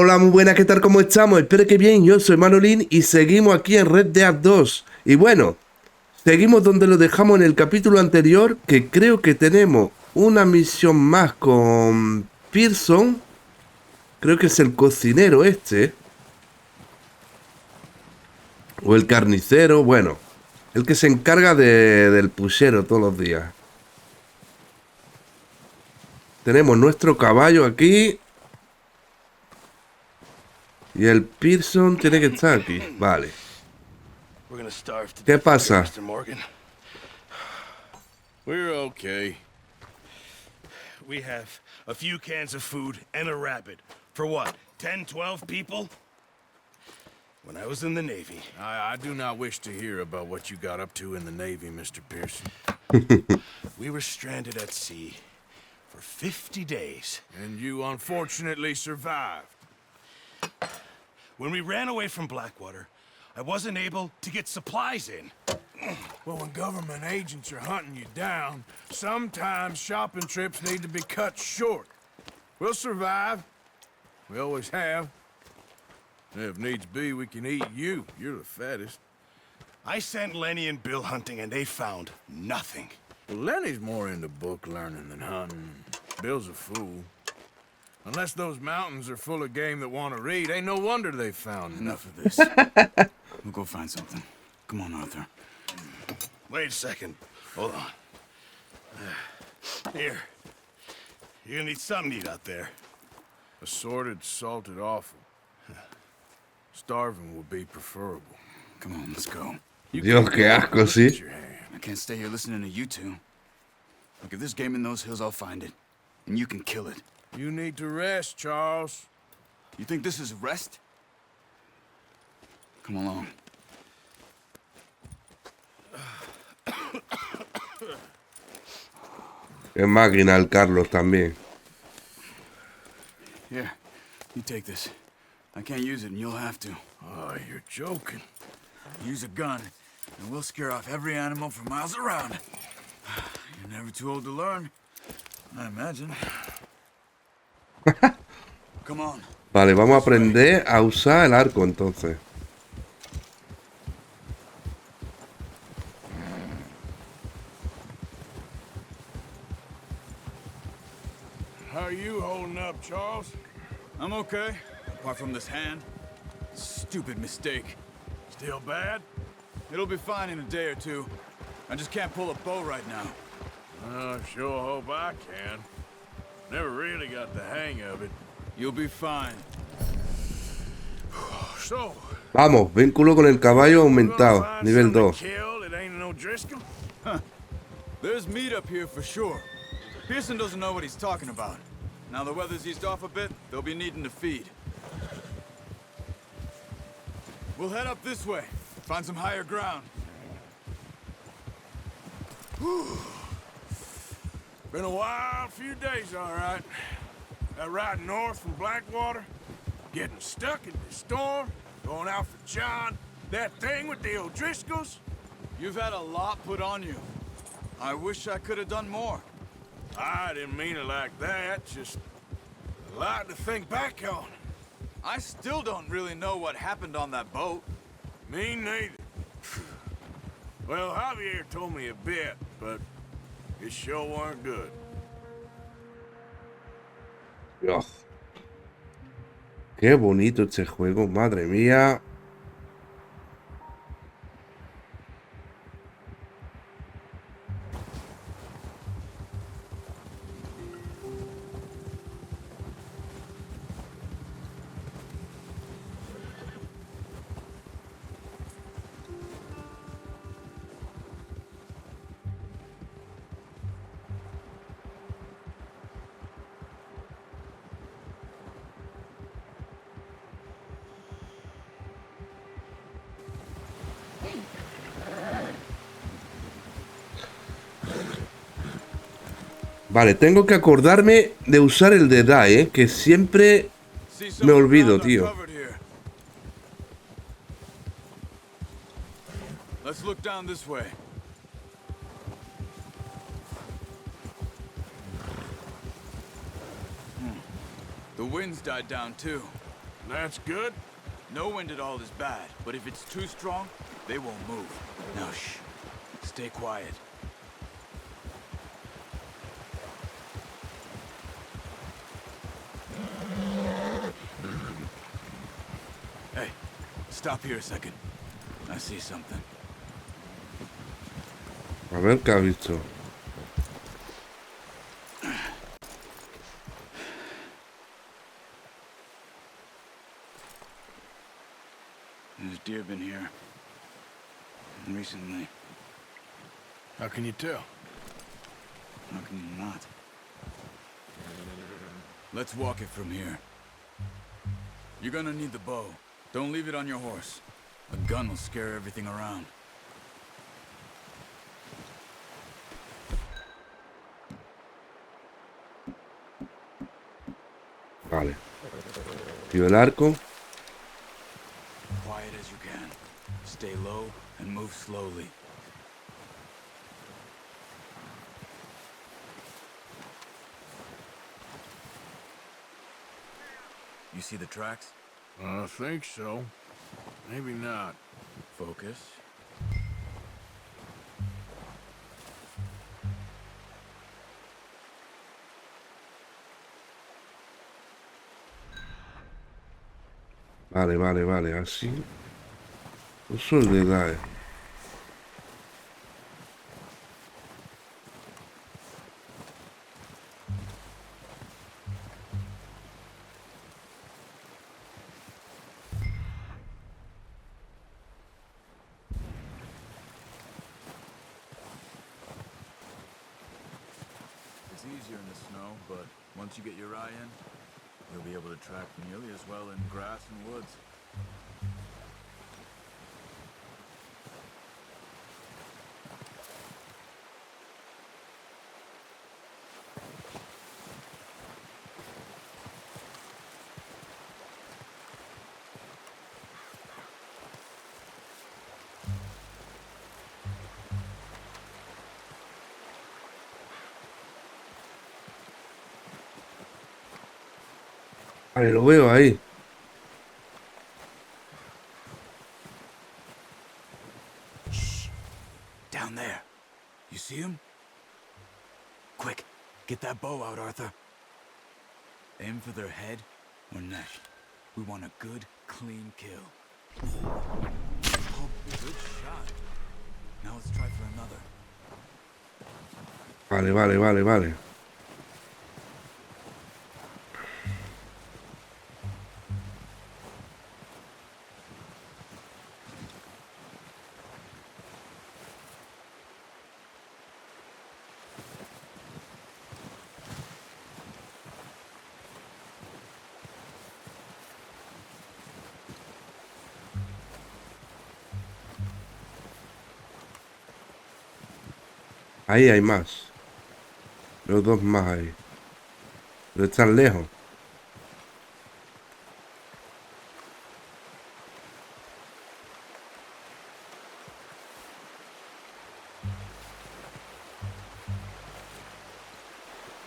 Hola, muy buenas, ¿qué tal? ¿Cómo estamos? Espero que bien, yo soy Manolín y seguimos aquí en Red Dead 2. Y bueno, seguimos donde lo dejamos en el capítulo anterior, que creo que tenemos una misión más con Pearson. Creo que es el cocinero este. O el carnicero, bueno. El que se encarga del puchero todos los días. Tenemos nuestro caballo aquí. Y el Pearson tiene que estar aquí. Vale. ¿Qué pasa? We're okay. We have a few cans of food and a rabbit. For what, 10, 12 people? When I was in the Navy... I do not wish to hear about what you got up to in the Navy, Mr. Pearson. We were stranded at sea for 50 days. And you unfortunately survived. When we ran away from Blackwater, I wasn't able to get supplies in. Well, when government agents are hunting you down, sometimes shopping trips need to be cut short. We'll survive. We always have. And if needs be, we can eat you. You're the fattest. I sent Lenny and Bill hunting, and they found nothing. Well, Lenny's more into book learning than hunting. Bill's a fool. Unless those mountains are full of game that want to read, ain't no wonder they found Enough of this. We'll go find something. Come on, Arthur. Wait a second. Hold on. Here. You're gonna need something to eat out there. Assorted, salted offal. Starving will be preferable. Come on, let's go. Dios, qué asco, sí. I can't stay here listening to you two. Look, if there's game in those hills, I'll find it. And you can kill it. You need to rest, Charles. You think this is rest? Come along. Qué máquina el Carlos también. Here, you take this. I can't use it, and you'll have to. Oh, you're joking. Use a gun, and we'll scare off every animal for miles around. You're never too old to learn, I imagine. Come on. Vale, vamos a aprender a usar el arco entonces. How are you holding up, Charles? I'm okay, apart from this hand. Stupid mistake. Still bad? It'll be fine in a day or two. I just can't pull a bow right now. I sure hope I can. Never really got the hang of it. You'll be fine. So, Vamos, vínculo con el caballo aumentado. Nivel 2. Kill, it ain't no Driscoll? There's meat up here for sure. Pearson doesn't know what he's talking about. Now the weather's eased off a bit, they'll be needing to feed. We'll head up this way, find some higher ground. Been a wild few days, all right. That ride north from Blackwater, getting stuck in the storm, going out for John, that thing with the O'Driscolls. You've had a lot put on you. I wish I could have done more. I didn't mean it like that, just a lot to think back on. I still don't really know what happened on that boat. Me neither. Well, Javier told me a bit, but it sure weren't good. Dios. Qué bonito este juego, madre mía. Vale, tengo que acordarme de usar el de die, que siempre me olvido, tío. Let's look down this way. The wind's died down too. That's good. No wind at all is bad, but if it's too strong, they won't move. Now shh. Stay quiet. Hey, stop here a second. I see something. A ver qué ha visto. There's deer been here. Recently. How can you tell? How can you not? Let's walk it from here. You're gonna need the bow. Don't leave it on your horse. A gun will scare everything around. Vale. Tiro el arco. Quiet as you can. Stay low and move slowly. You see the tracks? I think so. Maybe not. Focus. Vale, vale, vale. Así. Uso le da. It's easier in the snow, but once you get your eye in, you'll be able to track nearly as well in grass and woods. Vale, lo veo ahí. Down there. You see him? Quick, get that bow out, Arthur. Aim for their head or neck. We want a good, clean kill. Oh, good shot. Now let's try for another. Vale, vale, vale, vale. Ahí hay más. Los dos más ahí. Pero están lejos.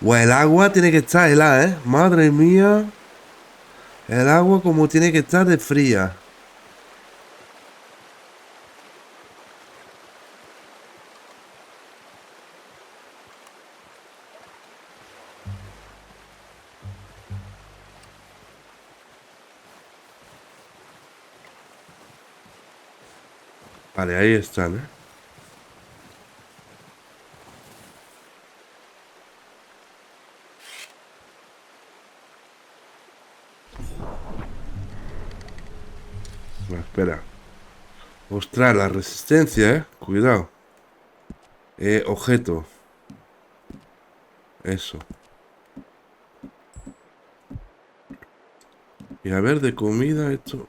Pues el agua tiene que estar helada, ¿eh? Madre mía. El agua como tiene que estar de fría. Vale, ahí están, ¿eh? No, espera. Ostras, la resistencia, ¿eh? Cuidado. Objeto. Eso. Y a ver, de comida esto...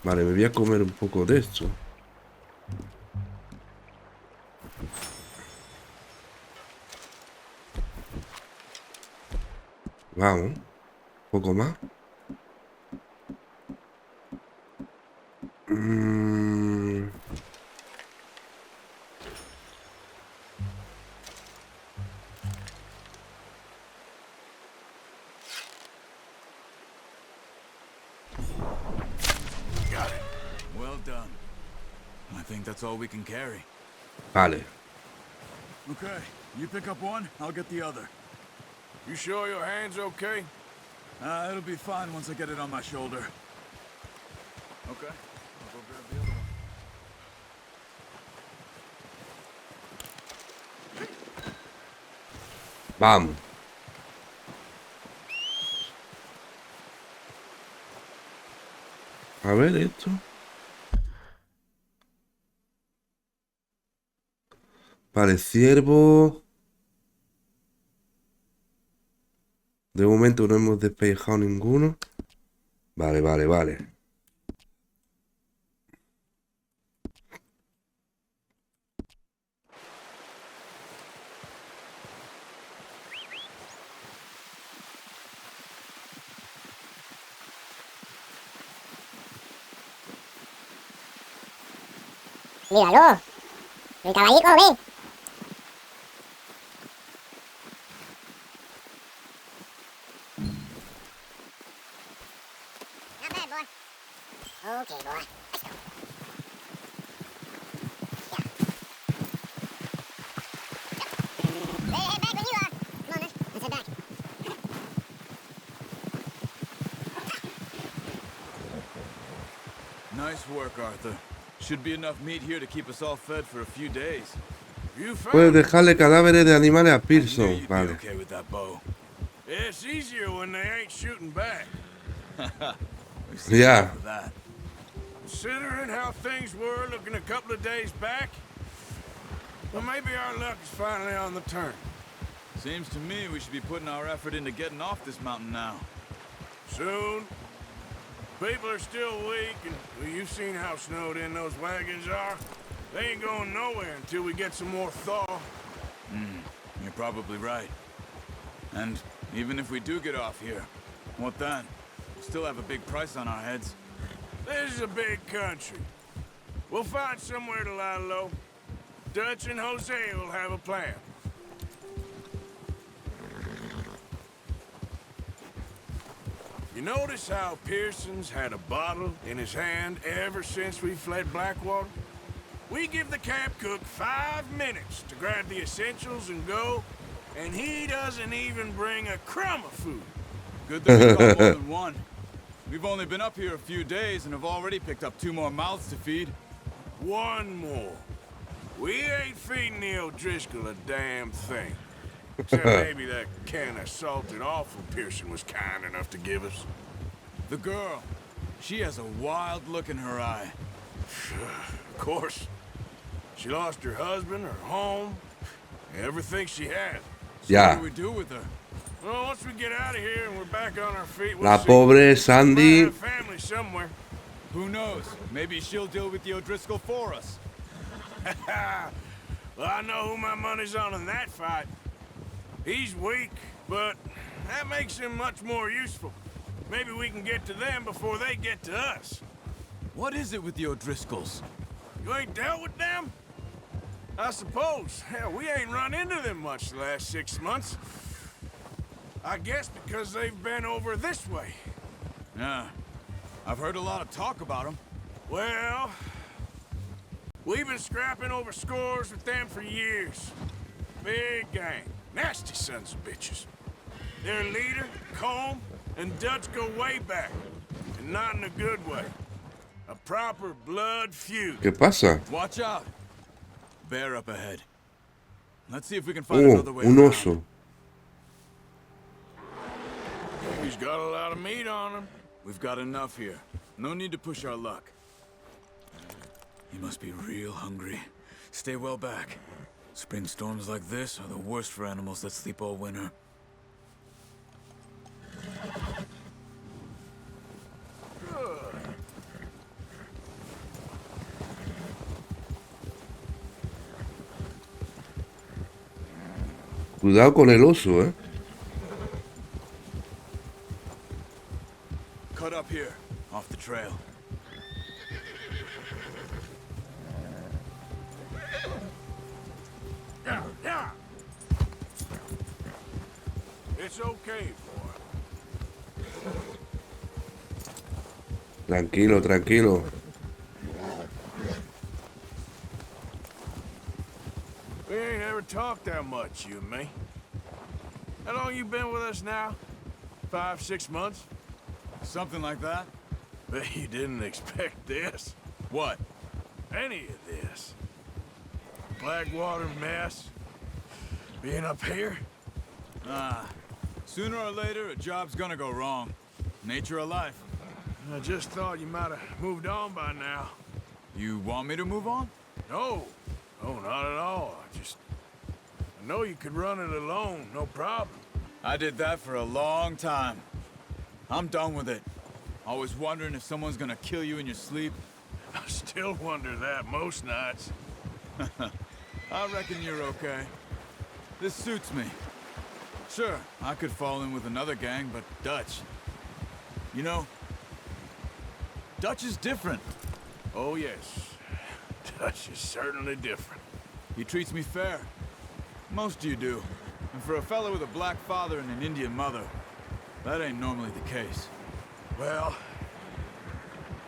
Vale, me voy a comer un poco de esto. Vamos. Un poco más. Got it. Well done. I think that's all we can carry. Vale. Okay, you pick up one, I'll get the other. You sure your hand's okay? It'll be fine once I get it on my shoulder. Okay, I'll go grab the other one. Vamos. A ver esto. Vale, ciervo. De momento no hemos despejado ninguno. Vale, vale, vale. Míralo. El caballico, ven. Not bad, boy. Okay, boy. Let's go. Yeah. Hey, back when you are. Come on, let's head back. Nice work, Arthur. Should be enough meat here to keep us all fed for a few days. You Puedes found it. dejarle cadáveres de animales a I knew Pearson. you'd be Vale. okay with that bow. It's easier when they ain't shooting back. We've seen Yeah. enough of that. Considering how things were looking a couple of days back, well, maybe our luck is finally on the turn. Seems to me we should be putting our effort into getting off this mountain now. Soon. People are still weak, and well, you've seen how snowed in those wagons are. They ain't going nowhere until we get some more thaw. You're probably right. And even if we do get off here, what then? We'll still have a big price on our heads. This is a big country. We'll find somewhere to lie low. Dutch and Jose will have a plan. You notice how Pearson's had a bottle in his hand ever since we fled Blackwater? We give the camp cook 5 minutes to grab the essentials and go, and he doesn't even bring a crumb of food. Good that we caught more than one. We've only been up here a few days and have already picked up 2 more mouths to feed. One more. We ain't feeding the O'Driscoll a damn thing. Except maybe that can of salted offal Pearson was kind enough to give us. The girl, she has a wild look in her eye. Of course. She lost her husband, her home, everything she had. So Ya. what do we do with her? Well, once we get out of here and we're back on our feet, we'll La see. pobre We might Sandy. have family somewhere. Who knows? Maybe she'll deal with the O'Driscoll for us. Well, I know who my money's on in that fight. He's weak, but that makes him much more useful. Maybe we can get to them before they get to us. What is it with the O'Driscolls? You ain't dealt with them? I suppose. Hell, we ain't run into them much the last 6 months. I guess because they've been over this way. Yeah. I've heard a lot of talk about them. Well, we've been scrapping over scores with them for years. Big gang. Nasty sons of bitches. Their leader, Colm, and Dutch go way back. And not in a good way. A proper blood feud. ¿Qué pasa? Watch out. Bear up ahead. Let's see if we can find another way Un around. oso. He's got a lot of meat on him. We've got enough here. No need to push our luck. He must be real hungry. Stay well back. Spring storms like this are the worst for animals that sleep all winter. Cuidado con el oso, ¿eh? Cut up here, off the trail. Yeah, yeah. It's okay, boy. Tranquilo, tranquilo. We ain't ever talked that much, you and me. How long you been with us now? 5, 6 months? Something like that? Bet you didn't expect this. What? Any of this. Blackwater mess. Being up here? Sooner or later, a job's gonna go wrong. Nature of life. I just thought you might have moved on by now. You want me to move on? No. No, not at all. I know you could run it alone, no problem. I did that for a long time. I'm done with it. Always wondering if someone's gonna kill you in your sleep. I still wonder that most nights. I reckon you're okay. This suits me. Sure, I could fall in with another gang, but Dutch... You know, Dutch is different. Oh, yes. Dutch is certainly different. He treats me fair. Most of you do. And for a fellow with a black father and an Indian mother, that ain't normally the case. Well,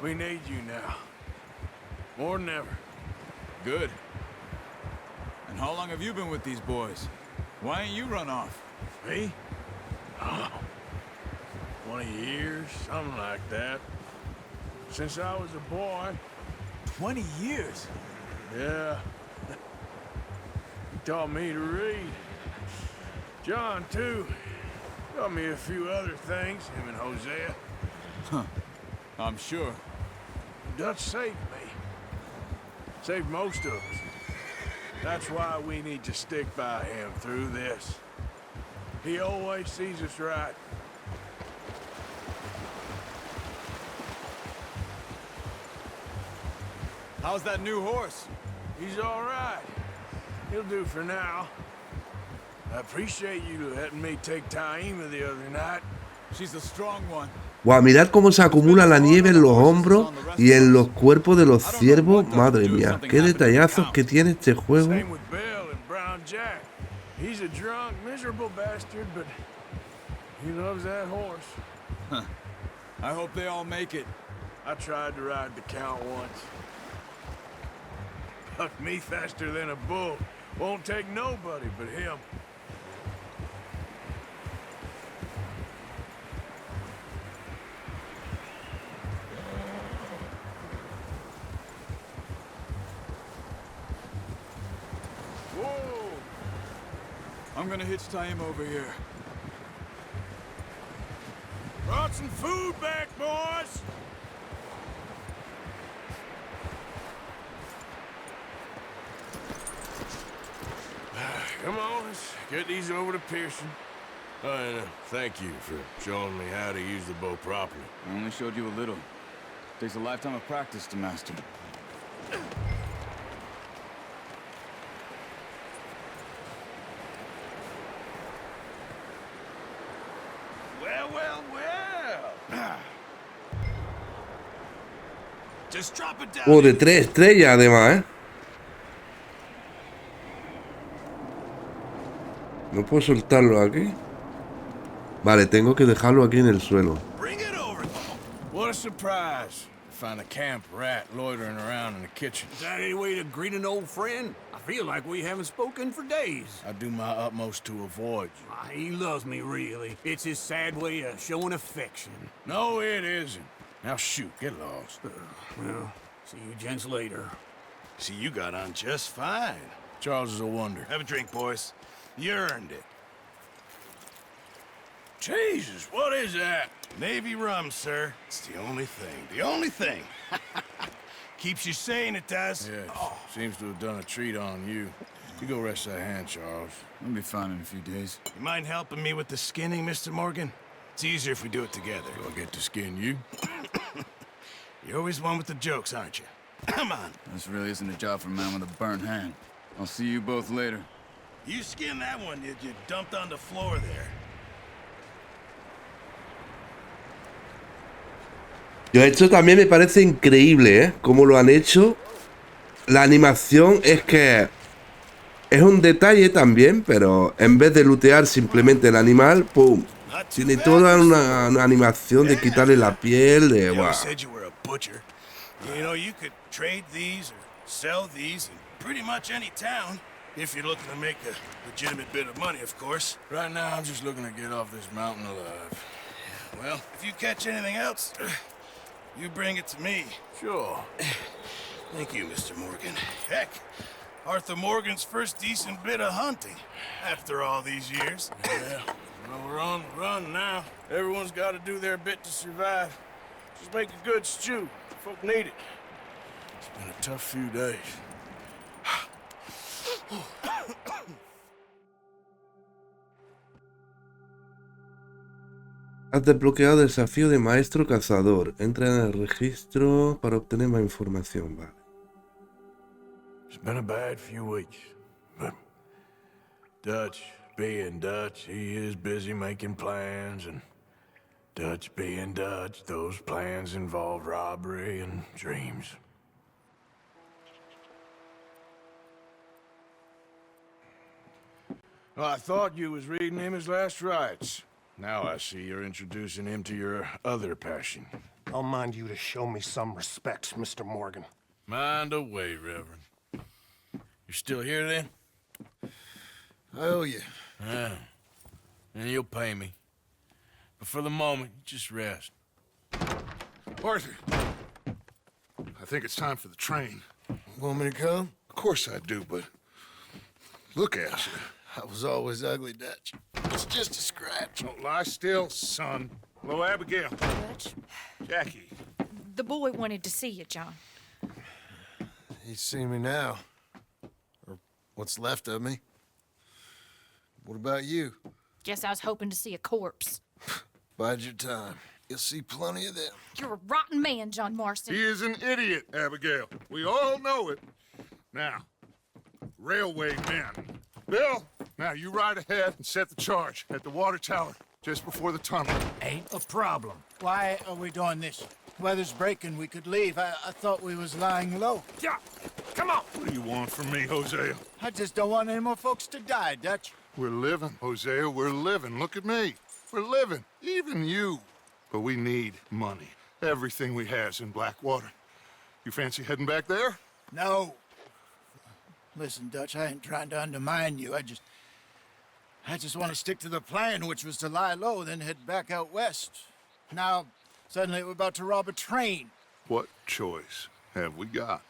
we need you now. More than ever. Good. And how long have you been with these boys? Why ain't you run off? Me? Oh, 20 years, something like that. Since I was a boy. 20 years? Yeah. He taught me to read. John, too. Taught me a few other things, him and Hosea. Huh. I'm sure. Dutch saved me. Saved most of us. That's why we need to stick by him through this. He always sees us right. How's that new horse? He's all right. He'll do for now. I appreciate you letting me take Taima the other night. She's a strong one. Wow, mirad cómo se acumula la nieve en los hombros y en los cuerpos de los ciervos. Madre mía, qué detallazos que tiene este juego. Same with Bill and Brown Jack. He's a drunk, miserable bastard, but he loves that horse. Huh. I hope they all make it. I tried to ride the Count once. Bucked me faster than a bull. Won't take nobody but him. Whoa! I'm gonna hitch Taima over here. Brought some food back, boys! Come on, let's get these over to Pearson. Oh, and thank you for showing me how to use the bow properly. I only showed you a little. Takes a lifetime of practice to master. Well, well, well. Just drop it down. Oh, de 3 estrellas además, ¿eh? No puedo soltarlo aquí. Vale, tengo que dejarlo aquí en el suelo. Bring it over. What a surprise. Find a camp rat loitering around in the kitchen. Is that any way to greet an old friend? I feel like we haven't spoken for days. I do my utmost to avoid you. He loves me, really. It's his sad way of showing affection. No, it isn't. Now shoot, get lost. Well, see you gents later. See, you got on just fine. Charles is a wonder. Have a drink, boys. You earned it. Jesus, what is that? Navy rum, sir. It's the only thing. The only thing. Keeps you sane, it does. Yes, seems to have done a treat on you. You go rest that hand, Charles. I'll be fine in a few days. You mind helping me with the skinning, Mr. Morgan? It's easier if we do it together. Do I get to skin you? You're always one with the jokes, aren't you? Come on. This really isn't a job for a man with a burnt hand. I'll see you both later. You skinned that one that you dumped on the floor there. Yo, esto también me parece increíble, ¿eh? Cómo lo han hecho. La animación es que es un detalle también, pero en vez de lootear simplemente el animal, ¡pum! Tiene toda una animación de quitarle la piel, de... You ¡Wow! always said you were a butcher. You know, you could trade these or sell these in pretty much any town. If you're looking to make a legitimate bit of money, of course. Right now, I'm just looking to get off this mountain alive. Well, if you catch anything else, you bring it to me. Sure. Thank you, Mr. Morgan. Heck, Arthur Morgan's first decent bit of hunting after all these years. Yeah, well, we're on the run now. Everyone's got to do their bit to survive. Just make a good stew. Folk need it. It's been a tough few days. Has desbloqueado desafío de maestro cazador. Entra en el registro para obtener más información. Vale. It's been a bad few weeks, but Dutch being Dutch, he is busy making plans, and Dutch being Dutch, those plans involve robbery and dreams. Well, I thought you was reading him his last rites. Now I see you're introducing him to your other passion. I'll mind you to show me some respect, Mr. Morgan. Mind away, Reverend. You still here, then? I owe you. Yeah. And you'll pay me. But for the moment, just rest. Arthur, I think it's time for the train. Want me to come? Of course I do, but look at you. I was always ugly, Dutch. It's just a scratch. Don't lie still, son. Hello, Abigail. Dutch, Jackie. the boy wanted to see you, John. He's seen me now. Or what's left of me. What about you? Guess I was hoping to see a corpse. Bide your time. You'll see plenty of them. You're a rotten man, John Marston. He is an idiot, Abigail. We all know it. Now, railway men. Bill, now you ride ahead and set the charge at the water tower just before the tunnel. Ain't a problem. Why are we doing this? Weather's breaking. We could leave. I thought we was lying low. Yeah, come on. What do you want from me, Hosea? I just don't want any more folks to die, Dutch. We're living, Hosea. We're living. Look at me. We're living. Even you. But we need money. Everything we has in Blackwater. You fancy heading back there? No. Listen, Dutch, I ain't trying to undermine you. I just want to stick to the plan, which was to lie low, then head back out west. Now, suddenly we're about to rob a train. What choice have we got?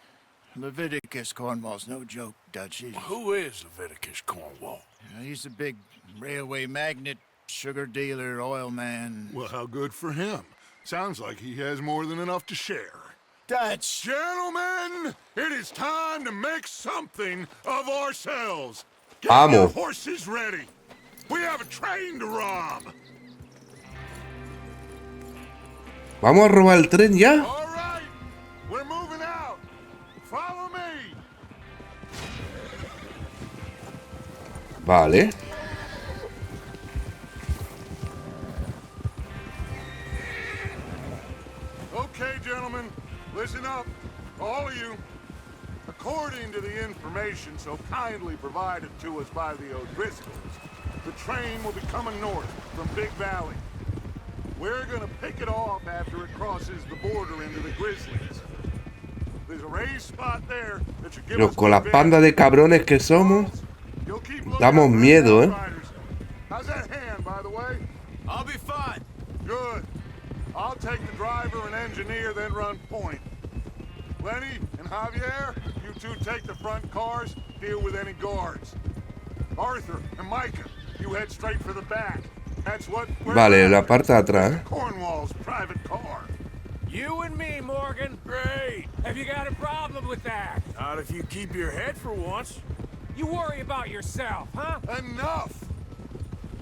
Leviticus Cornwall's no joke, Dutch. Who is Leviticus Cornwall? He's a big railway magnate, sugar dealer, oil man. Well, how good for him. Sounds like he has more than enough to share. Dutch! Gentlemen, it is time to make something of ourselves. Get Amo. your horses ready. We have a train to rob. ¿Vamos a robar el tren ya? All right, we're moving out. Follow me. Vale. Okay, gentlemen, listen up, all of you. According to the information so kindly provided to us by the O'Driscolls, the train will be coming north from Big Valley. We're gonna pick it off after it crosses the border into the Grizzlies. There's a raised spot there that should give Pero us con las the bandas de cabrones que somos, You'll keep looking damos out for miedo, outriders. How's that hand, by the way? I'll be fine. Good. I'll take the driver and engineer, then run point. Lenny and Javier, you two take the front cars, deal with any guards. Arthur and Micah, you head straight for the back. That's what we're vale, la after. parte de atrás, ¿eh? Cornwall's private car. You and me, Morgan. Great. Have you got a problem with that? Not if you keep your head for once. You worry about yourself, huh? Enough!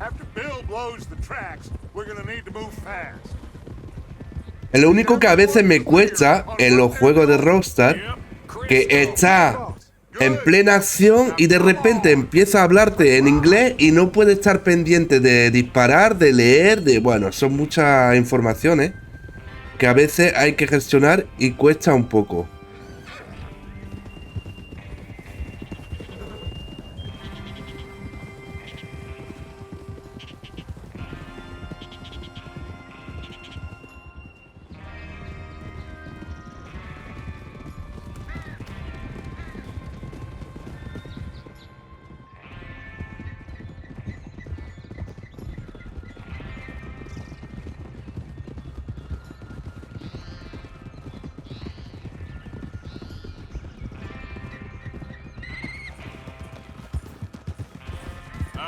After Bill blows the tracks, we're gonna need to move fast. Lo único que a veces me cuesta en los juegos de Rockstar, que está en plena acción y de repente empieza a hablarte en inglés y no puede estar pendiente de disparar, de leer, de... Bueno, son muchas informaciones que a veces hay que gestionar y cuesta un poco.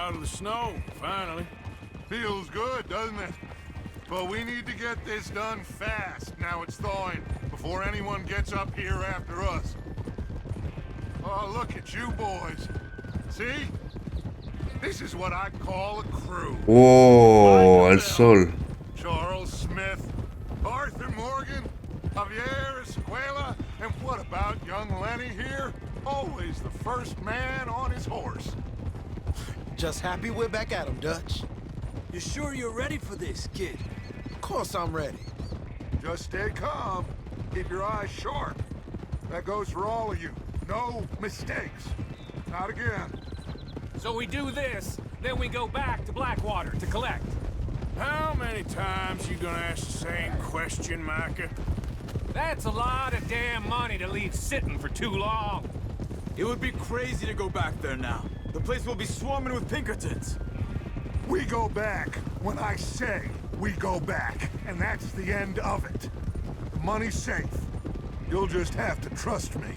Out of the snow, finally. Feels good, doesn't it? But we need to get this done fast. Now it's thawing, before anyone gets up here after us. Oh, look at you boys. See? This is what I call a crew. Oh, el sol. Charles Smith, Arthur Morgan, Javier Escuela, and what about young Lenny here? Always the first man on his horse. Just happy we're back at 'em, Dutch. You sure you're ready for this, kid? Of course I'm ready. Just stay calm. Keep your eyes sharp. That goes for all of you. No mistakes. Not again. So we do this, then we go back to Blackwater to collect. How many times you gonna ask the same question, Micah? That's a lot of damn money to leave sitting for too long. It would be crazy to go back there now. The place will be swarming with Pinkertons. We go back when I say we go back, and that's the end of it. The money's safe. You'll just have to trust me.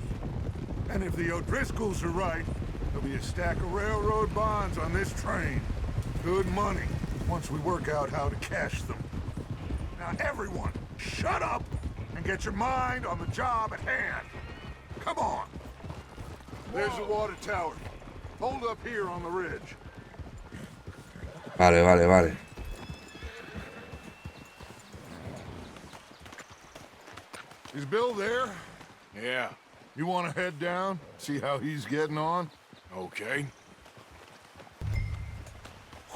And if the O'Driscolls are right, there'll be a stack of railroad bonds on this train. Good money, once we work out how to cash them. Now everyone, shut up and get your mind on the job at hand. Come on. There's the water tower. Hold up here on the ridge. Vale, vale, vale. Is Bill there? Yeah. You want to head down, see how he's getting on? Okay.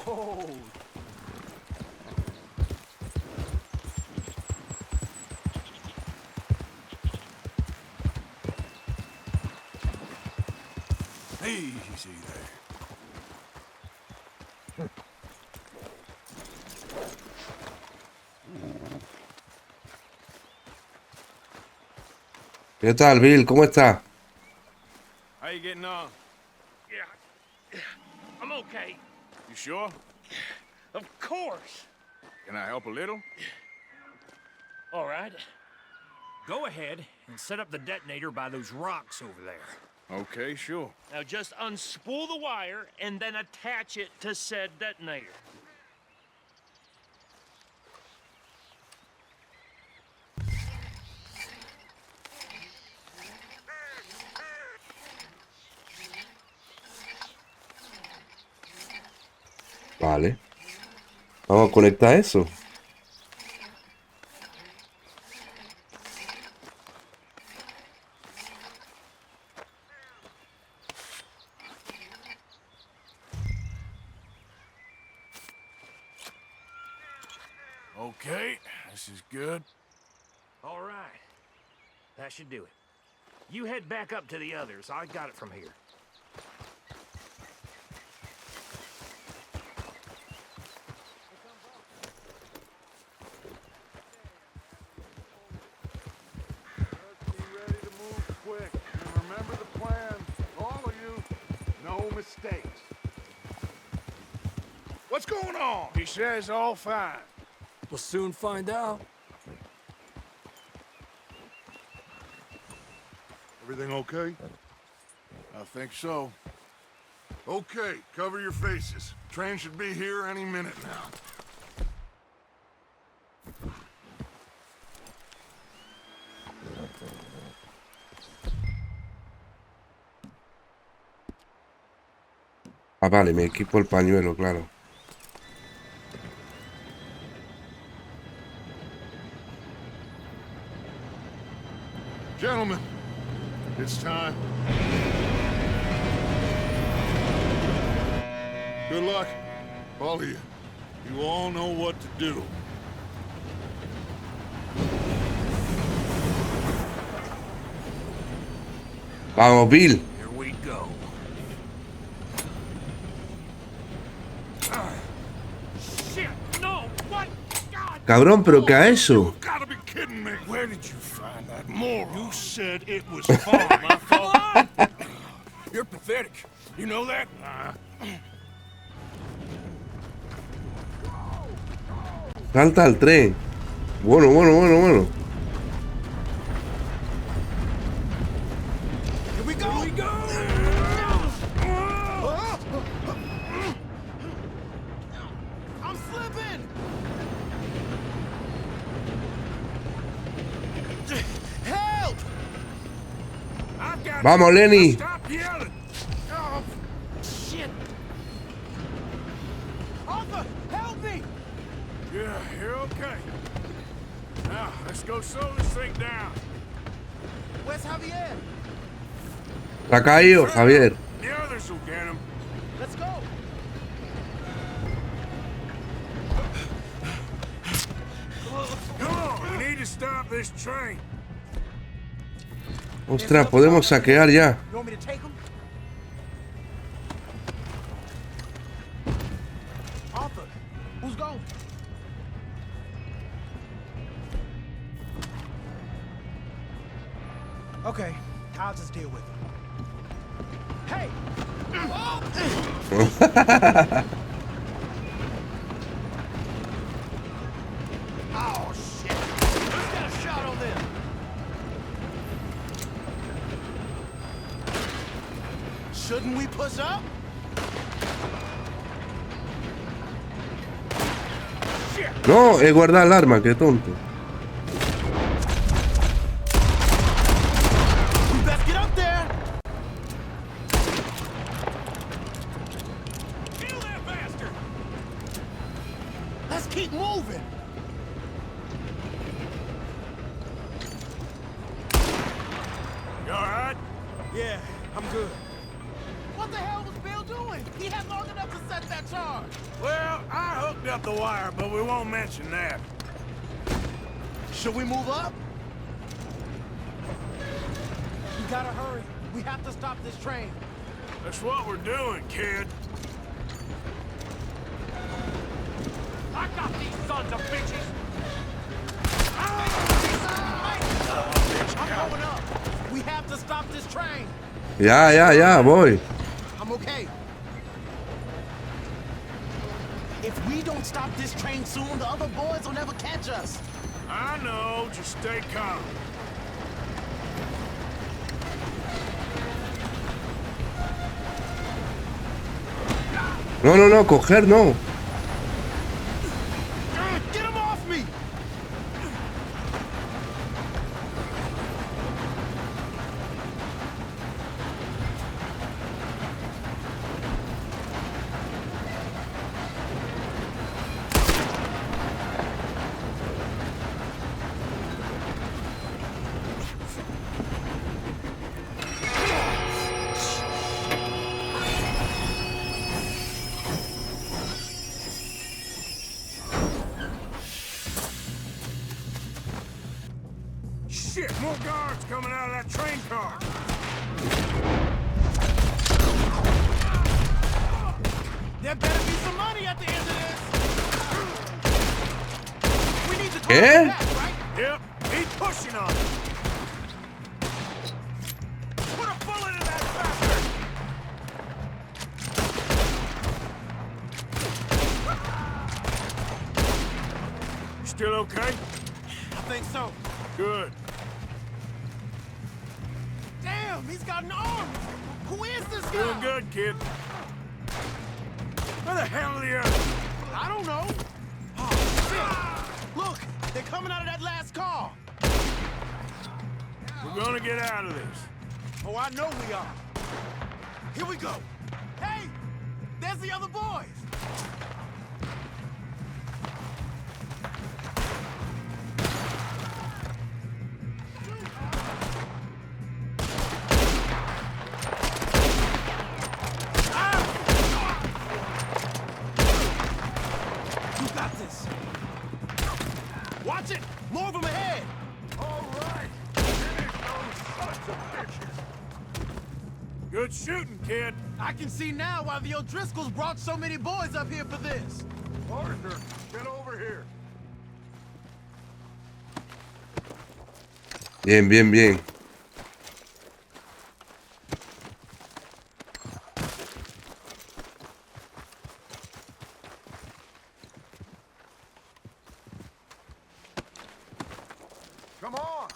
Oh. Easy there. ¿Qué tal, Bill? ¿Cómo está? How you getting on? Yeah, I'm okay. You sure? Of course. Can I help a little? All right. Go ahead and set up the detonator by those rocks over there. Okay, sure. Now just unspool the wire and then attach it to said detonator. Vale. Vamos a conectar eso. Okay, this is good. All right. That should do it. You head back up to the others. I got it from here. Just be ready to move quick. And remember the plan. All of you, no mistakes. What's going on? He says all fine. We'll soon find out. Everything okay? I think so. Okay, cover your faces. Train should be here any minute now. Ah, vale, me equipo el pañuelo, claro. Gentlemen, it's time. Good luck, all of you. You all know what to do. Vamos, Bill. Here we go. Shit, no, what? God. Cabrón, pero ¿qué ha hecho? You gotta be kidding me. Where did you find that moron? You said it was fun. My fault. You're pathetic. You know that? Salta al tren. Bueno. Here we go! Here we go! Vamos, Lenny. Stop yelling. Oh, shit. Arthur, help me! Yeah, you're okay. Now, let's go slow this thing down. Where's Javier? Se ha caído, Javier. The others will get him. Let's go. Come on, we need to stop this train. Ostras, podemos saquear ya. You want me to take him? Arthur, who's going? Okay, I'll just deal with him. Hey! Oh, shit! Who's got a shot on them? Shouldn't we push up? No, he guardado el arma, qué tonto. We best get up there. Kill that bastard! Let's keep moving. You all right? Yeah, I'm good. What the hell was Bill doing? He had long enough to set that charge. Well, I hooked up the wire, but we won't mention that. Should we move up? We gotta hurry. We have to stop this train. That's what we're doing, kid. I got these sons of bitches. I'm going up. We have to stop this train. Ya, voy. I'm okay. If we don't stop this train soon, the other boys will never catch us. I know, just stay calm. No, coger no. Get him off me! Shit, more guards coming out of that train car. There better be some money at the end of this. We need to call Eh? them back, right? Yep, keep pushing on it. Put a bullet in that bastard. You still okay? I think so. Good. Damn, he's got an arm. Who is this guy? Doing good, kid. Where the hell are the others? I don't know. Oh, shit. Look, they're coming out of that last car. We're gonna get out of this. Oh, I know we are. Here we go. Hey, there's the other boys. You got this. Watch it. More of them ahead. All right. Finish those sons of bitches. Good shooting, kid. I can see now why the O'Driscolls brought so many boys up here for this. Arthur, get over here. Bien. Come on.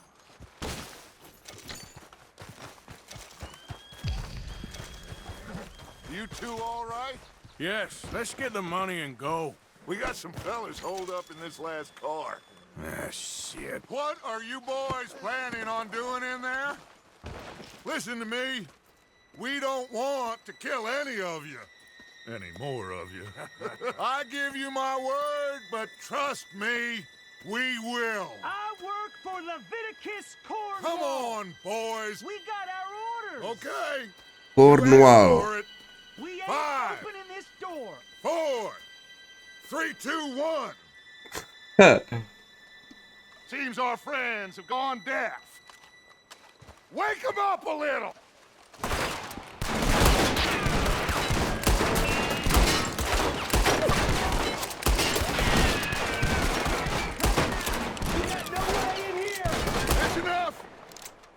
You two all right? Yes, let's get the money and go. We got some fellas holed up in this last car. Ah, shit. What are you boys planning on doing in there? Listen to me. We don't want to kill any of you. Any more of you. I give you my word, but trust me, we will. I work for Leviticus Cornwall. Come on, boys. We got our orders. Okay. Cornwall. For it. We ain't 5, opening this door. 4, 3, 2, 1. Seems our friends have gone deaf. Wake them up a little. That's enough.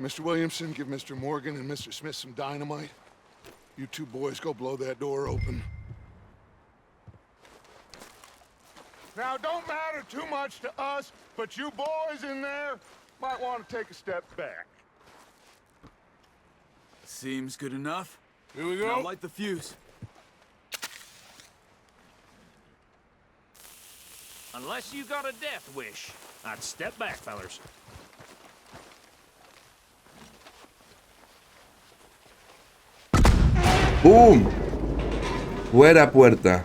Mr. Williamson, give Mr. Morgan and Mr. Smith some dynamite. You two boys go blow that door open. Now, don't matter too much to us, but you boys in there might want to take a step back. Seems good enough. Here we go. Now light the fuse. Unless you got a death wish, I'd step back, fellers. ¡Boom! Fuera puerta.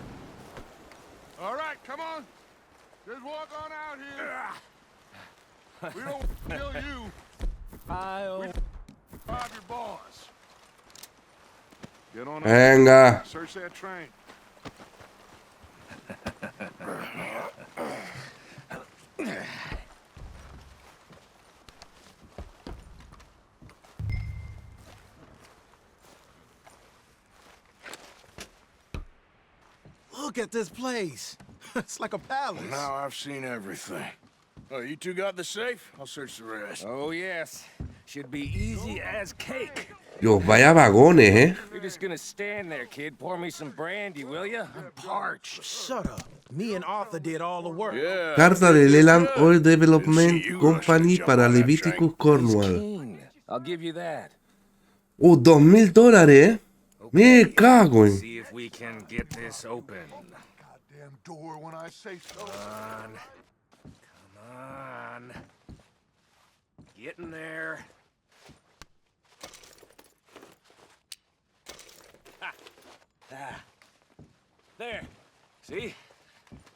All right, come on. Just walk on out here. We don't kill you. We rob your boss. Get on up. Venga. Search that train. Look at this place. It's like a palace. Now I've seen everything. Oh, you two got the safe? I'll search the rest. Oh, yes. Should be easy as cake. Dios, vaya vagones, ¿eh? You're just gonna stand there, kid. Pour me some brandy, will ya? I'm parched. Shut up. Me and Arthur did all the work. Yeah. Carta de Leland Oil Development Company para Leviticus Cornwall. I'll give you that. $2,000, ¿eh? Me cago en. See if we can get this open. Goddamn door when I say so. Come on. Get in there. Ha. Ah. There. See?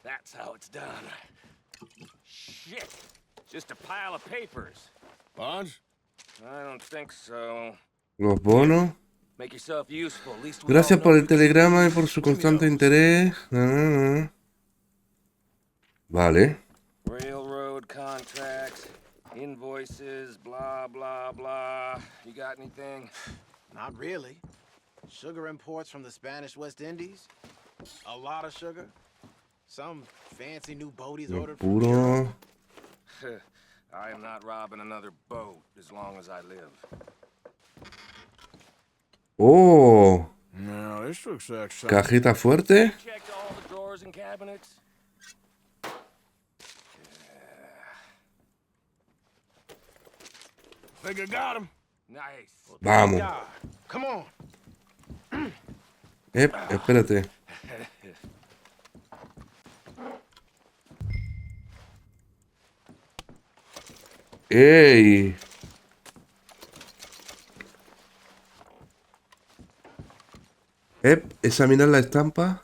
That's how it's done. Shit. Just a pile of papers. Bonds? I don't think so. Los bonos. Make yourself useful. At least we Gracias all por know el telegrama y por su constante interés. Vale. Railroad contracts, invoices, blah, blah, blah. You got anything? Not really. Sugar imports from the Spanish West Indies. A lot of sugar. Some fancy new boaties ordered from Europe. Puro. I am not robbing another boat as long as I live. Oh. No, this looks like something. Cajita fuerte. Checked all the drawers and cabinets. Think I got him. Nice. Vamos. Come on. Espérate. ¡Ey! Examinar la estampa.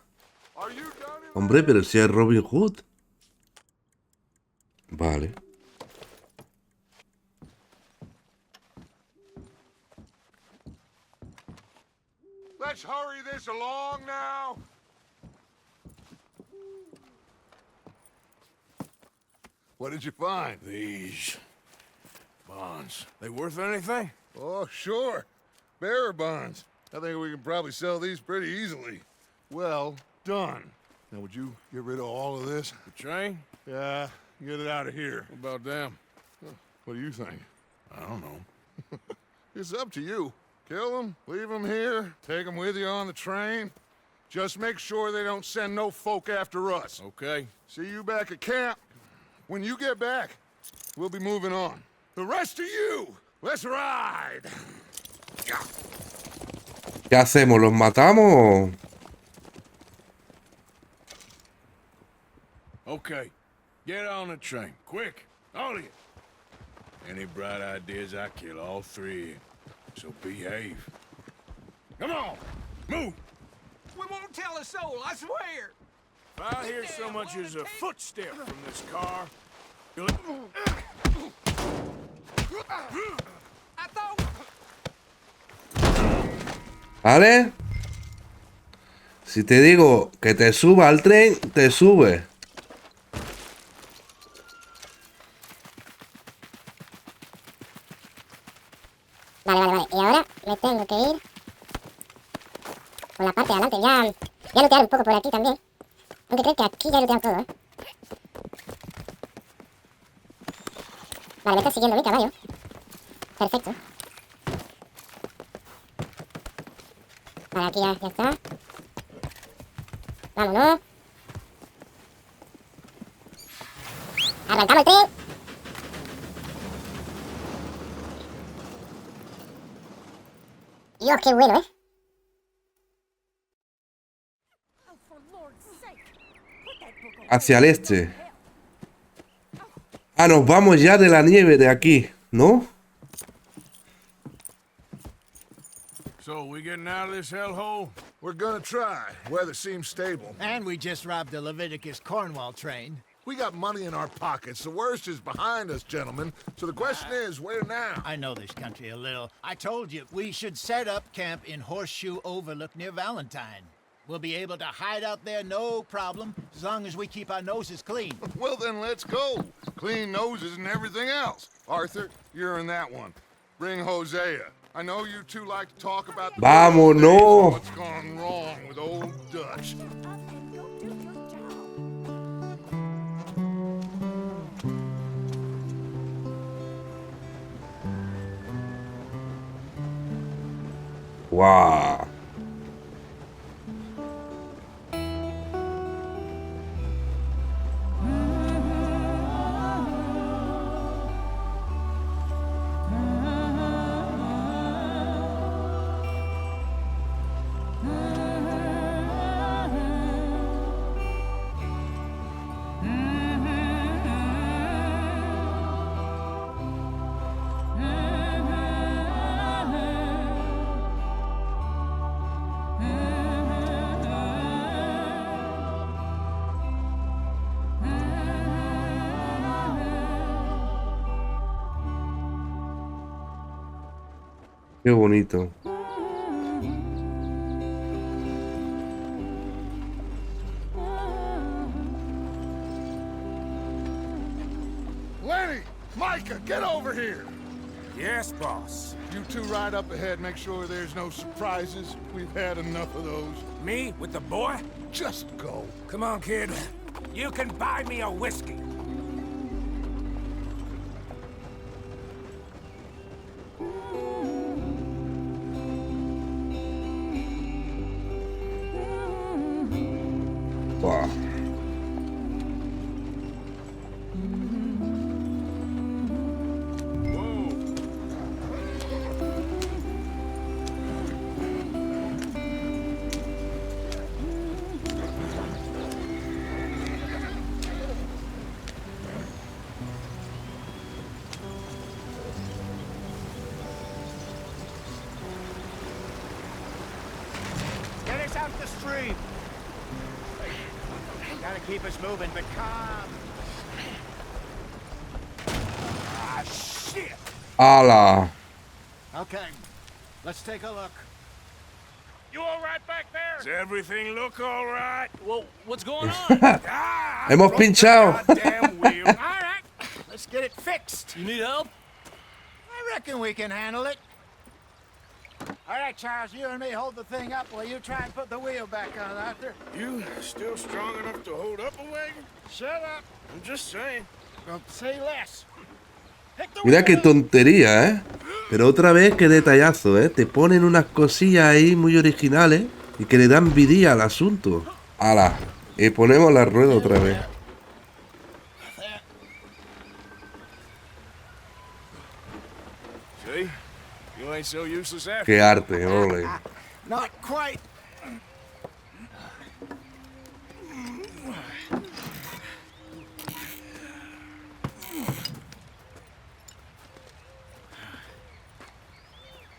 Hombre, pero si es Robin Hood. Vale. Let's hurry this along now. What did you find? These bonds. They worth anything? Oh, sure. Bearer bonds. I think we can probably sell these pretty easily. Well done. Now, would you get rid of all of this? The train? Yeah, get it out of here. What about them? What do you think? I don't know. It's up to you. Kill them, leave them here, take them with you on the train. Just make sure they don't send no folk after us. Okay. See you back at camp. When you get back, we'll be moving on. The rest of you, let's ride. ¿Qué hacemos? ¿Los matamos? Okay. Get on the train. Quick. All of you. Any bright ideas, I kill all three of you. So behave. Come on, move. We won't tell a soul, I swear. If I hear so much as a footstep from this car, you'll... I thought... ¿Vale? Si te digo que te suba al tren, te sube. Vale. Y ahora me tengo que ir por la parte de adelante. Ya lootear un poco por aquí también. Aunque creo que aquí ya lootean todo, ¿eh? Vale, me está siguiendo mi caballo. Perfecto. Vale, aquí ya está. Vámonos. Arrancamos el tren. Dios, qué bueno, ¿eh? Hacia el este. Ah, nos vamos ya de la nieve de aquí, ¿no? So, we getting out of this hellhole? We're gonna try. Weather seems stable. And we just robbed the Leviticus Cornwall train. We got money in our pockets. The worst is behind us, gentlemen. So the question is, where now? I know this country a little. I told you, we should set up camp in Horseshoe Overlook near Valentine. We'll be able to hide out there, no problem, as long as we keep our noses clean. Well, then let's go. Clean noses and everything else. Arthur, you're in that one. Bring Hosea. I know you two like to talk about the ¡Vámonos! what's gone wrong with old Dutch. ¡Guau! Qué bonito. Lenny! Micah, get over here! Yes, boss. You two ride up ahead, make sure there's no surprises. We've had enough of those. Me with the boy? Just go. Come on, kid. You can buy me a whiskey. Guau. Get us out the stream. Gotta keep us moving, but calm. Ah, shit! ¡Hala! Okay, let's take a look. You all right back there? Does everything look all right? Well, what's going on? Ah, I Hemos broke the pinchado. goddamn wheel. All right, let's get it fixed. You need help? I reckon we can handle it. All right, Charles, you and me hold the thing up while you try and put the wheel back on, Arthur. You still strong enough to hold up a wagon? Shut up. I'm just saying. Don't say less. Hit the Mira qué wheel. tontería, ¿eh? Pero otra vez qué detallazo, ¿eh? Te ponen unas cosillas ahí muy originales y que le dan vidilla al asunto. ¡Hala! Y ponemos la rueda otra vez. See? You ain't so useless after. ¡Qué arte, ole! Not quite.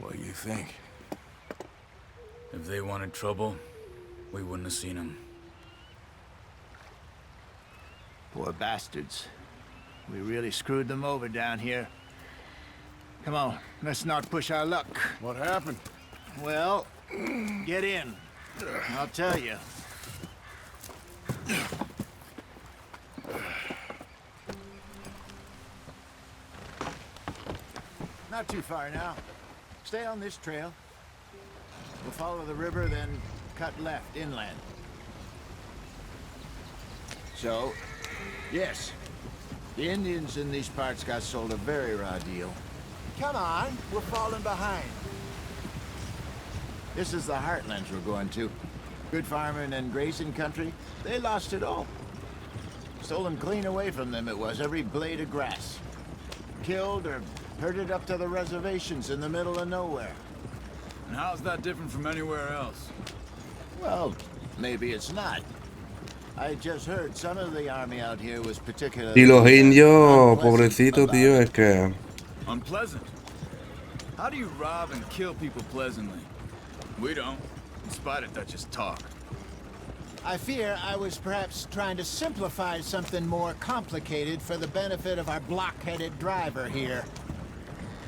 Well, you you think? If they wanted trouble, we wouldn't have seen them. Poor bastards. We really screwed them over down here. Come on, let's not push our luck. What happened? Well, get in. I'll tell you. Not too far now. Stay on this trail. We'll follow the river, then cut left inland. So, yes, the Indians in these parts got sold a very raw deal. Come on, we're falling behind. This is the heartlands we're going to. Good farming and grazing country, they lost it all. Stolen clean away from them it was, every blade of grass. Killed or herded up to the reservations in the middle of nowhere. And how's that different from anywhere else? Well, maybe it's not. I just heard some of the army out here was particularly... Y los indios, pobrecito, tío, es que... Unpleasant? How do you rob and kill people pleasantly? We don't, in spite of Dutch's talk. I fear I was perhaps trying to simplify something more complicated for the benefit of our block-headed driver here.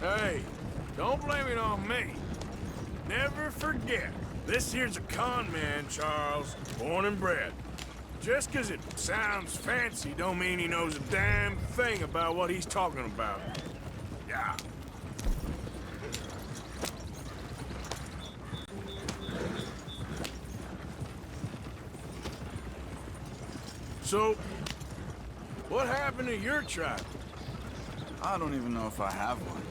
Hey, don't blame it on me. Never forget, this here's a con man, Charles, born and bred. Just 'cause it sounds fancy don't mean he knows a damn thing about what he's talking about. Yeah. So, what happened to your tribe? I don't even know if I have one.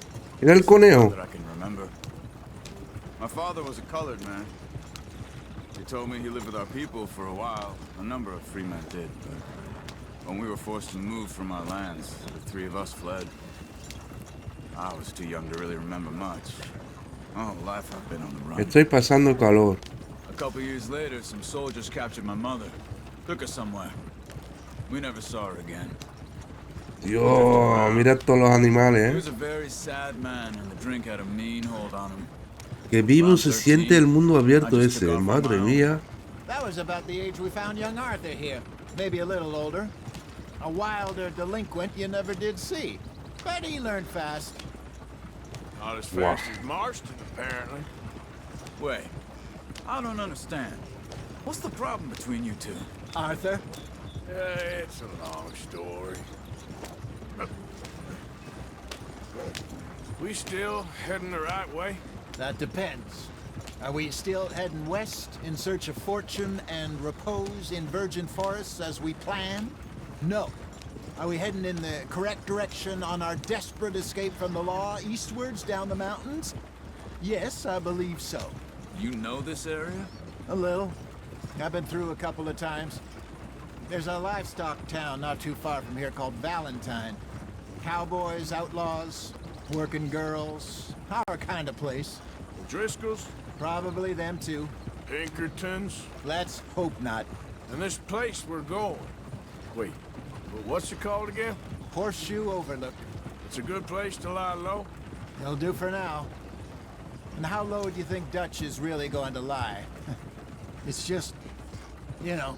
Mira el conejo. That I can remember. My father was a colored man. He told me he lived with our people for a while. A number of free men did, but when we were forced to move from our lands, the three of us fled. I was too young to really remember much. My whole life I've been on the run. Estoy pasando calor. A couple years later, some soldiers captured my mother. Took her somewhere. We never saw her again. Dios, mira todos los He animales, was a very sad man, and the drink had a mean hold on him. Que vivo se siente el mundo abierto ese, madre mía. That was about the age we found young Arthur here. Maybe a little older. A wilder delinquent you never did see. But he learned fast. Not as fast as Marston, apparently. Wait, I don't understand. What's the problem between you two? Arthur? It's a long story. We still heading the right way? That depends. Are we still heading west in search of fortune and repose in virgin forests as we planned? No. Are we heading in the correct direction on our desperate escape from the law eastwards down the mountains? Yes, I believe so. You know this area? A little. I've been through a couple of times. There's a livestock town not too far from here called Valentine. Cowboys, outlaws, working girls, our kind of place. Driscolls? Probably them too. Pinkertons? Let's hope not. And this place we're going. Wait, what's it called again? Horseshoe Overlook. It's a good place to lie low? It'll do for now. And how low do you think Dutch is really going to lie? It's just, you know,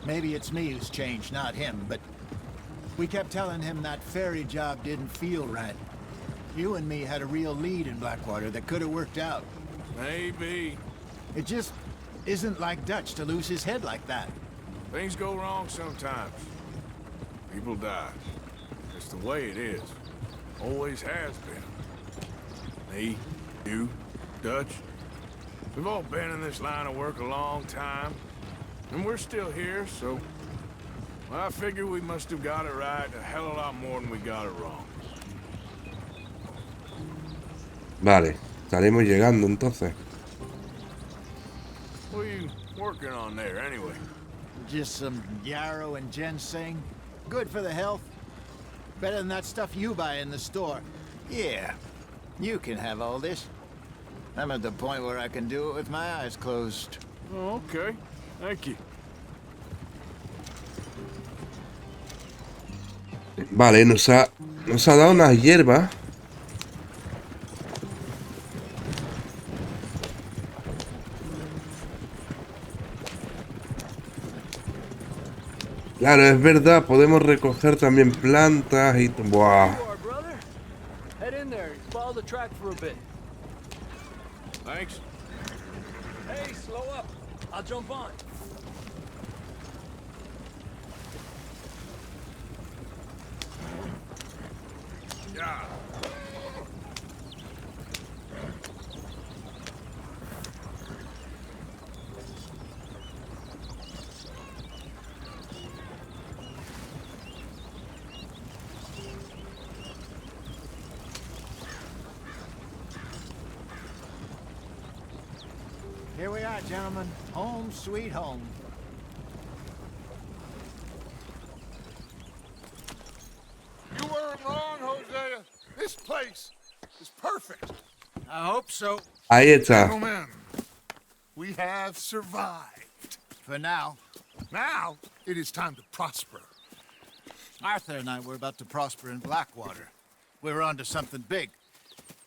maybe it's me who's changed, not him, but we kept telling him that ferry job didn't feel right. You and me had a real lead in Blackwater that could have worked out. Maybe. It just isn't like Dutch to lose his head like that. Things go wrong sometimes. People die. It's the way it is. Always has been. Me, you, Dutch. We've all been in this line of work a long time. And we're still here, so... Well, I figure we must have got it right a hell of a lot more than we got it wrong. Vale, estaremos llegando entonces. What are you working on there, anyway? Just some yarrow and ginseng. Good for the health. Better than that stuff you buy in the store. Yeah, you can have all this. I'm at the point where I can do it with my eyes closed. Oh, okay. Thank you. Vale, nos ha dado unas hierbas. Claro, es verdad, podemos recoger también plantas y... ¡Buah! Head in there. Follow the track for a bit. Thanks. Hey, slow up. I'll jump on. Yeah. Here we are, gentlemen. Home sweet home. You weren't wrong, Hosea. This place is perfect. I hope so. Ahí está. Gentlemen, we have survived. For now. Now, it is time to prosper. Arthur and I were about to prosper in Blackwater. We were onto something big.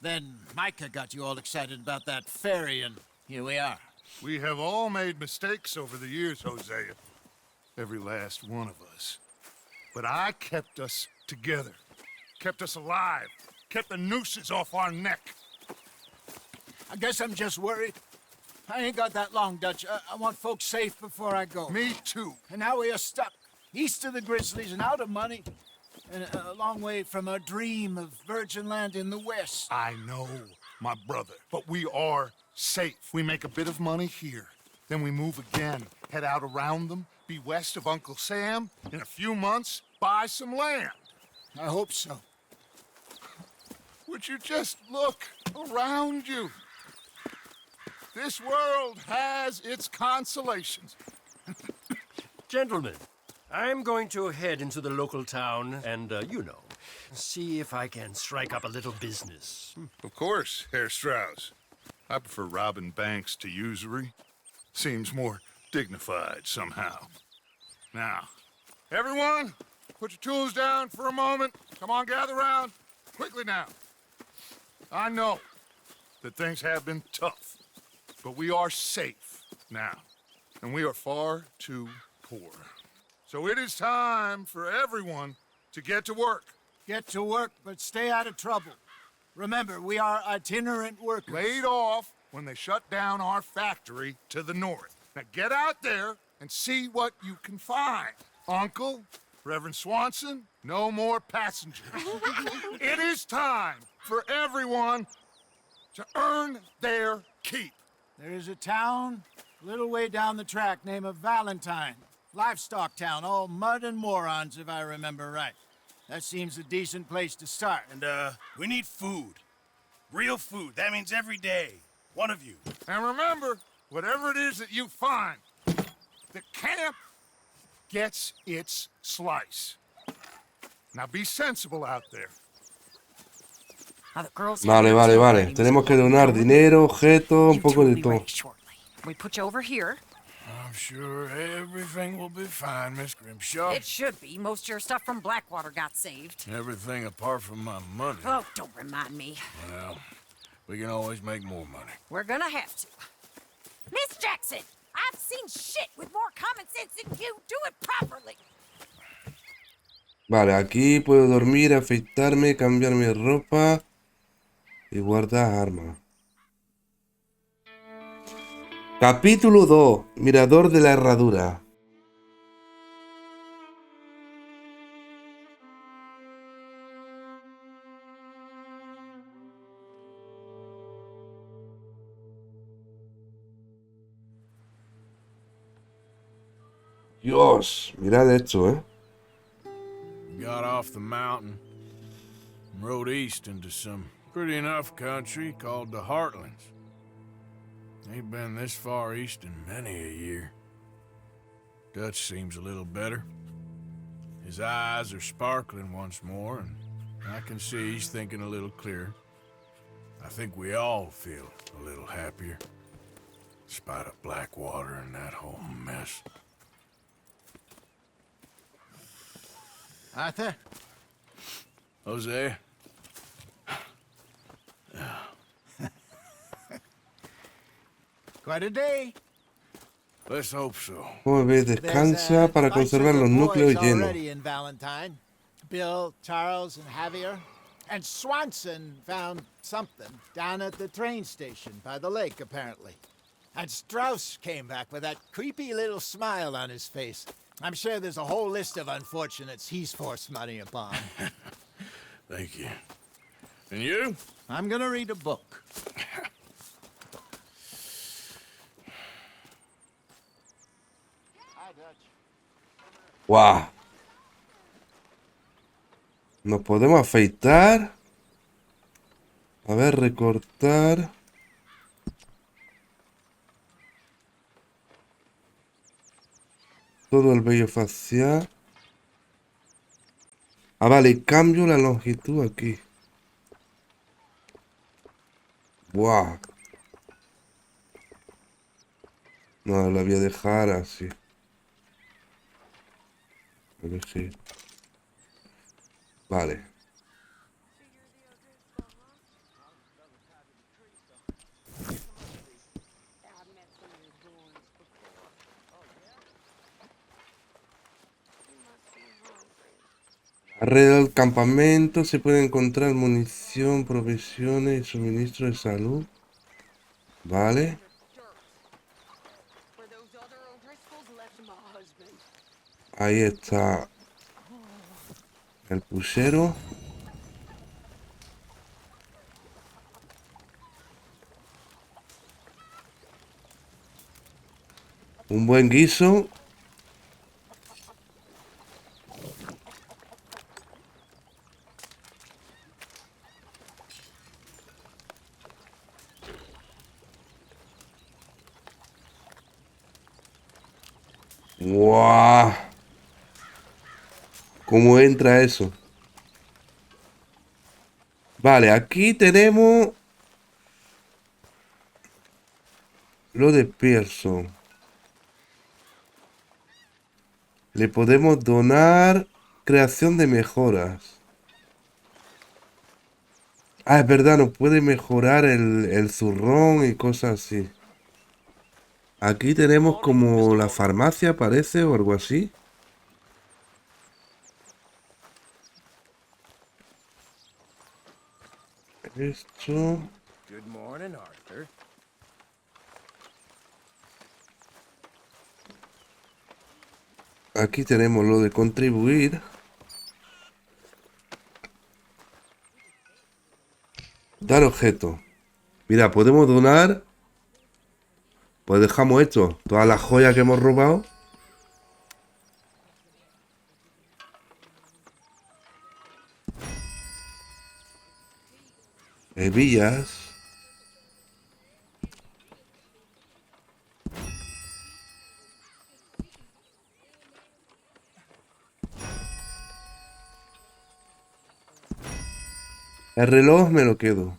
Then Micah got you all excited about that ferry, and here we are. We have all made mistakes over the years, Hosea. Every last one of us. But I kept us together. Kept us alive. Kept the nooses off our neck. I guess I'm just worried. I ain't got that long, Dutch. I want folks safe before I go. Me too. And now we are stuck, east of the Grizzlies and out of money, and a long way from our dream of virgin land in the west. I know, my brother, but we are safe. We make a bit of money here, then we move again, head out around them, be west of Uncle Sam, in a few months, buy some land. I hope so. Would you just look around you? This world has its consolations. Gentlemen, I'm going to head into the local town and, you know, see if I can strike up a little business. Of course, Herr Strauss. I prefer robbing banks to usury. Seems more dignified somehow. Now, everyone, put your tools down for a moment. Come on, gather round. Quickly now. I know that things have been tough, but we are safe now, and we are far too poor. So it is time for everyone to get to work. Get to work, but stay out of trouble. Remember, we are itinerant workers. Laid off when they shut down our factory to the north. Now get out there and see what you can find. Uncle, Reverend Swanson, no more passengers. It is time for everyone to earn their keep. There is a town a little way down the track named Valentine. Livestock town, all mud and morons, if I remember right. That seems a decent place to start. And, we need food. Real food. That means every day. One of you. And remember, whatever it is that you find, the camp gets its slice. Now be sensible out there. Vale, vale, vale. Tenemos que donar dinero, objetos, un poco de todo. We put you over here. I'm sure everything will be fine, Miss Grimshaw. It should be. Most of your stuff from Blackwater got saved. Everything apart from my money. Oh, don't remind me. Well, we can always make more money. We're gonna have to. Miss Jackson, I've seen shit with more common sense than you. Do it properly. Vale, aquí puedo dormir, afeitarme, cambiar mi ropa y guardar armas. Capítulo 2. Mirador de la herradura. Dios, mirad esto, Got off the mountain and rode east into some pretty enough country called the Heartlands. Ain't been this far east in many a year. Dutch seems a little better. His eyes are sparkling once more, and I can see he's thinking a little clearer. I think we all feel a little happier, in spite of Blackwater and that whole mess. Arthur? Jose? Quite a day. Let's hope so. Mueve, descansa para conservar los núcleos llenos. In Valentine. Bill, Charles, and Javier. And Swanson found something down at the train station by the lake, apparently. And Strauss came back with that creepy little smile on his face. I'm sure there's a whole list of unfortunates he's forced money upon. Thank you. And you? I'm gonna read a book. ¡Guau! Nos podemos afeitar. A ver, recortar. Todo el vello facial. Ah, vale, cambio la longitud aquí. ¡Guau! No, la voy a dejar así. A ver si... Vale. Alrededor del campamento se puede encontrar munición, provisiones y suministro de salud. Vale. Ahí está el puchero. Un buen guiso. ¡Guau! ¿Cómo entra eso? Vale, aquí tenemos lo de Pearson. Le podemos donar creación de mejoras. Ah, es verdad, nos puede mejorar el zurrón y cosas así. Aquí tenemos como la farmacia, parece, o algo así. Esto. Good morning, Arthur. Aquí tenemos lo de contribuir. Dar objeto. Mira, podemos donar. Pues dejamos esto. Todas las joyas que hemos robado. Hebillas. El reloj me lo quedo.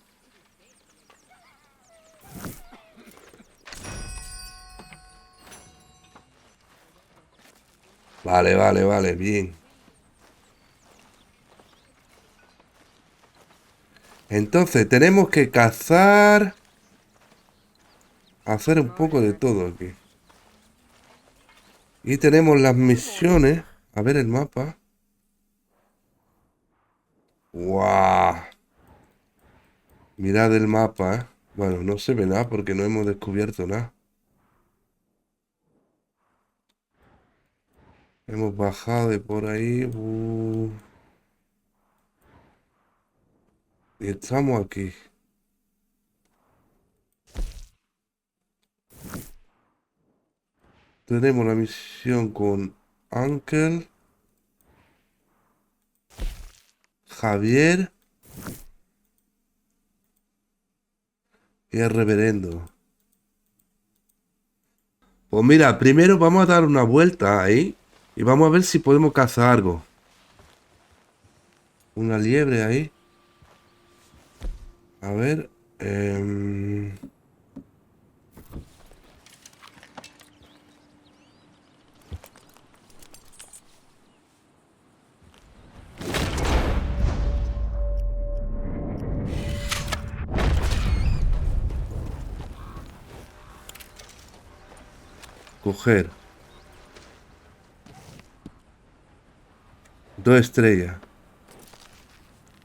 Vale, bien. Entonces tenemos que cazar. Hacer un poco de todo aquí. Y tenemos las misiones. A ver el mapa. ¡Guau! Mirad el mapa, ¿eh? Bueno, no se ve nada porque no hemos descubierto nada. Hemos bajado de por ahí. Y estamos aquí. Tenemos la misión con Ángel, Javier y el reverendo. Pues mira, primero vamos a dar una vuelta ahí y vamos a ver si podemos cazar algo. Una liebre ahí. A ver. Coger. 2 estrellas.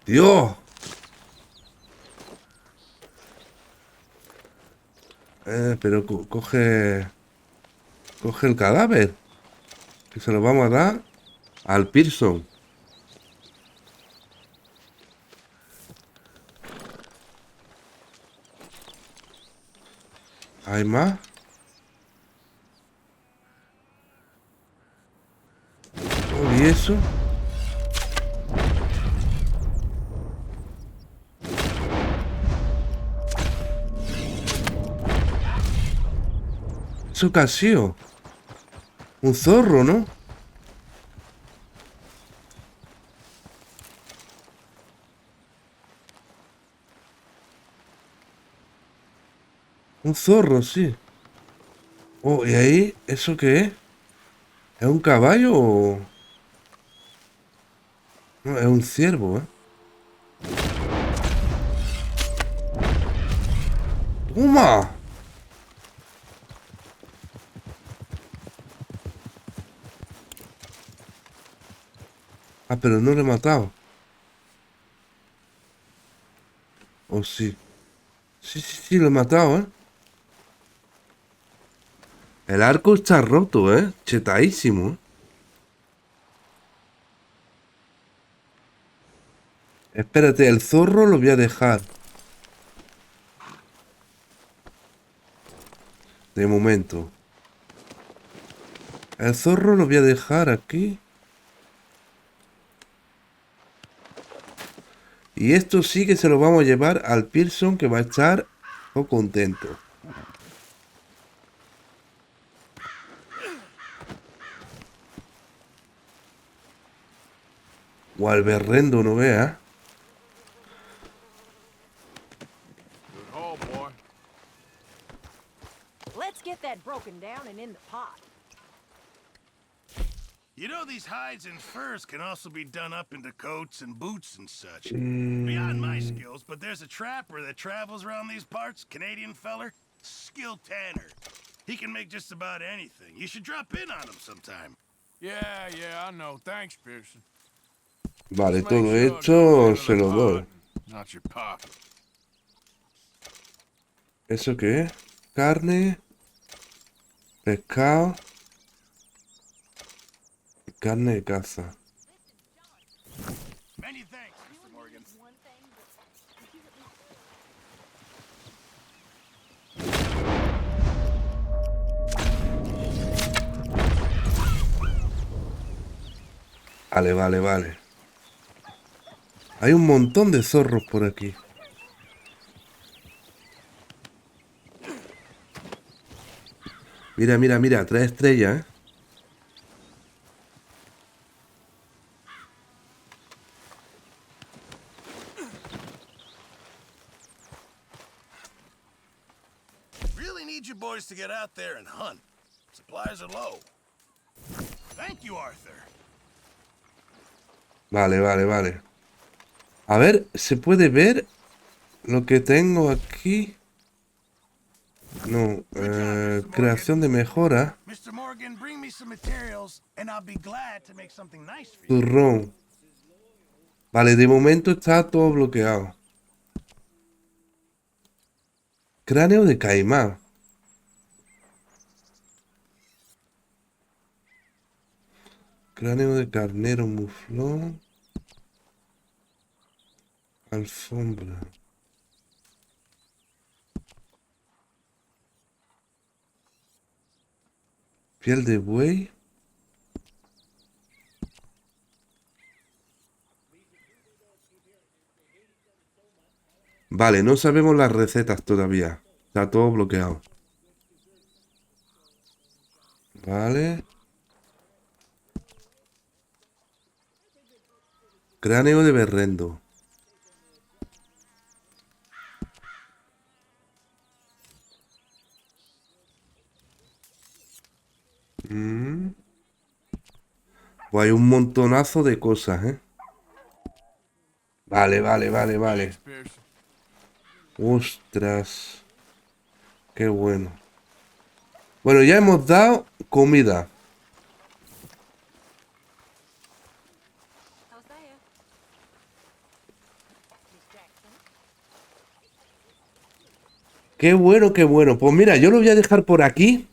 ¡Dios! Pero coge... Coge el cadáver. Que se lo vamos a dar al Pearson. ¿Hay más? Oh, ¿y eso? ¿Eso qué ha sido? Un zorro, ¿no? Un zorro, sí. Oh, ¿y ahí? ¿Eso qué es? ¿Es un caballo o...? No, es un ciervo, ¿eh? ¡Toma! Ah, pero no lo he matado. ¿O sí? Sí, lo he matado, ¿eh? El arco está roto, ¿eh? Chetadísimo, ¿eh? Espérate, el zorro lo voy a dejar. De momento. El zorro lo voy a dejar aquí. Y esto sí que se lo vamos a llevar al Pearson, que va a estar todo contento. O al berrendo, no vea. Let's get that broken down and in the pot. You know, these hides and furs can also be done up into coats and boots and such. Beyond my skills, but there's a trapper that travels around these parts, Canadian feller, skilled tanner. He can make just about anything. You should drop in on him sometime. Yeah, I know. Thanks, Pearson. Vale, todo esto se lo doy. Not your pocket. ¿Eso qué es? Carne, pescado y carne de caza. Many thanks, Mr. Morgan. Vale. Hay un montón de zorros por aquí. Mira, 3 estrellas, ¿eh? Really need you boys to get out there and hunt. Supplies are low. Thank you, Arthur. Vale. A ver, ¿se puede ver lo que tengo aquí? No, creación de mejora. Mr. Morgan, bring me some materials and I'll be glad to make something nice for you. Turrón. Vale, de momento está todo bloqueado. Cráneo de caimán. Cráneo de carnero muflón. Alfombra. Piel de buey. Vale, no sabemos las recetas todavía. Está todo bloqueado. Vale. Cráneo de berrendo. Pues hay un montonazo de cosas, ¿eh? Vale. Ostras. Qué bueno. Bueno, ya hemos dado comida. Qué bueno, qué bueno. Pues mira, yo lo voy a dejar por aquí.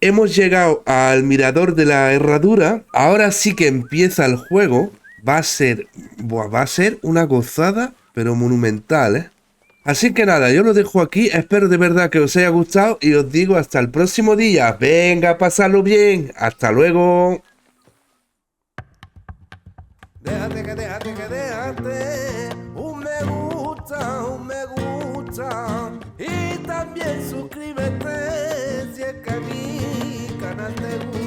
Hemos llegado al mirador de la herradura. Ahora sí que empieza el juego. Va a ser una gozada, pero monumental, ¿eh? Así que nada, yo lo dejo aquí. Espero de verdad que os haya gustado y os digo hasta el próximo día. Venga, pasarlo bien. Hasta luego. Déjate. Un me gusta. Y también suscríbete si es que a mi canal te gusta.